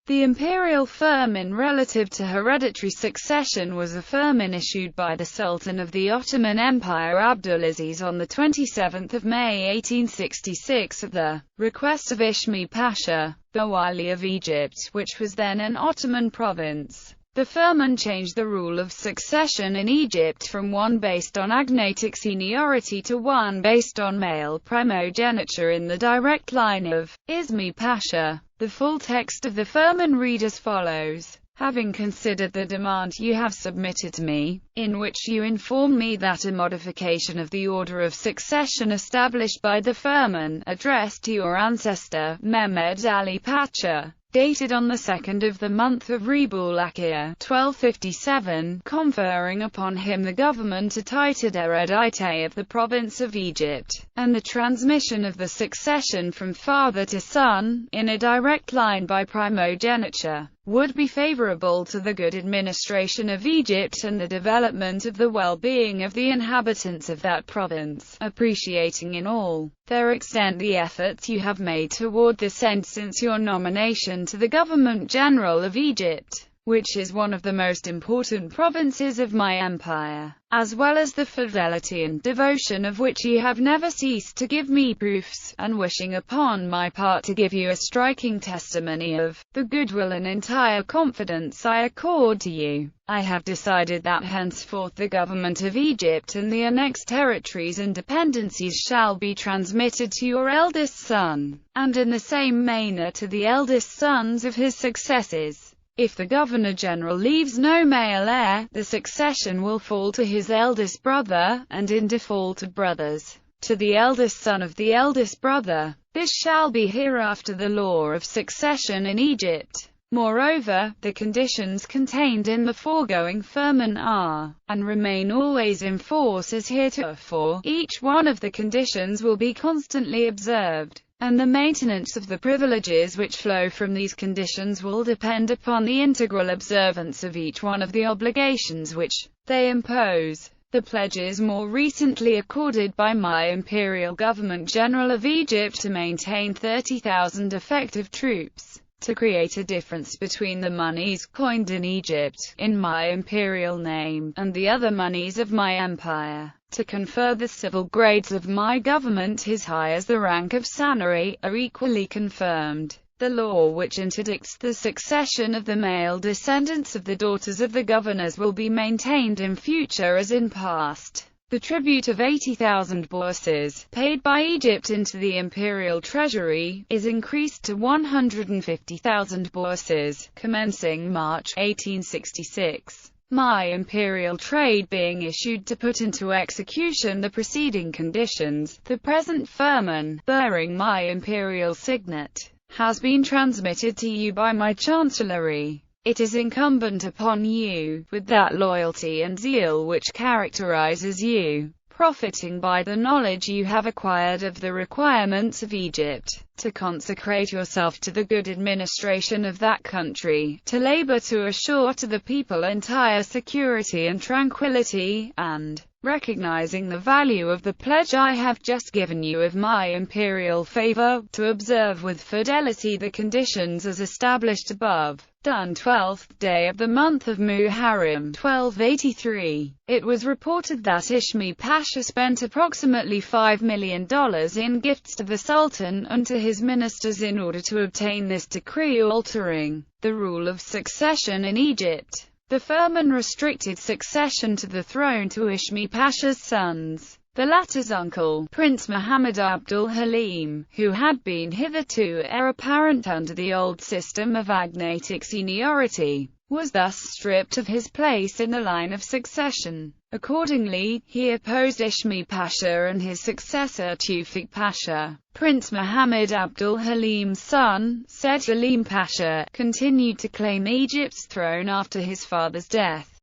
The Imperial Firman relative to hereditary succession was a firman issued by the Sultan of the Ottoman Empire Abdulaziz on 27 May 1866 at the request of Ishmi Pasha, the Wali of Egypt, which was then an Ottoman province. The firman changed the rule of succession in Egypt from one based on agnatic seniority to one based on male primogeniture in the direct line of Ismi Pasha. The full text of the firman read as follows. Having considered the demand you have submitted to me, in which you inform me that a modification of the order of succession established by the firman, addressed to your ancestor, Mehmed Ali Pacha, dated on the 2nd of the month of Rebul Akhir, 1257, conferring upon him the government Attited Eredite of the province of Egypt, and the transmission of the succession from father to son, in a direct line by primogeniture, would be favorable to the good administration of Egypt and the development of the well-being of the inhabitants of that province, appreciating in all their extent the efforts you have made toward this end since your nomination to the Government General of Egypt, which is one of the most important provinces of my empire, as well as the fidelity and devotion of which you have never ceased to give me proofs, and wishing upon my part to give you a striking testimony of the goodwill and entire confidence I accord to you, I have decided that henceforth the government of Egypt and the annexed territories and dependencies shall be transmitted to your eldest son, and in the same manner to the eldest sons of his successors. If the Governor-General leaves no male heir, the succession will fall to his eldest brother, and in default of brothers, to the eldest son of the eldest brother. This shall be hereafter the law of succession in Egypt. Moreover, the conditions contained in the foregoing firman are, and remain always in force as heretofore. Each one of the conditions will be constantly observed, and the maintenance of the privileges which flow from these conditions will depend upon the integral observance of each one of the obligations which they impose. The pledges more recently accorded by my Imperial Government General of Egypt to maintain 30,000 effective troops, to create a difference between the monies coined in Egypt, in my imperial name, and the other monies of my empire, to confer the civil grades of my government as high as the rank of Sanari, are equally confirmed. The law which interdicts the succession of the male descendants of the daughters of the governors will be maintained in future as in past. The tribute of 80,000 bourses, paid by Egypt into the imperial treasury, is increased to 150,000 bourses, commencing March 1866. My imperial trade being issued to put into execution the preceding conditions, the present firman, bearing my imperial signet, has been transmitted to you by my chancellery. It is incumbent upon you, with that loyalty and zeal which characterizes you, profiting by the knowledge you have acquired of the requirements of Egypt, to consecrate yourself to the good administration of that country, to labor to assure to the people entire security and tranquility, and, recognizing the value of the pledge I have just given you of my imperial favor, to observe with fidelity the conditions as established above. Done 12th day of the month of Muharram, 1283. It was reported that Ishmi Pasha spent approximately $5 million in gifts to the Sultan and to his ministers in order to obtain this decree altering the rule of succession in Egypt. The firman restricted succession to the throne to Ishmi Pasha's sons. The latter's uncle, Prince Muhammad Abdul Halim, who had been hitherto heir apparent under the old system of agnatic seniority, was thus stripped of his place in the line of succession. Accordingly, he opposed Ishmi Pasha and his successor Tewfik Pasha. Prince Muhammad Abdul Halim's son, Said Salim Pasha, continued to claim Egypt's throne after his father's death.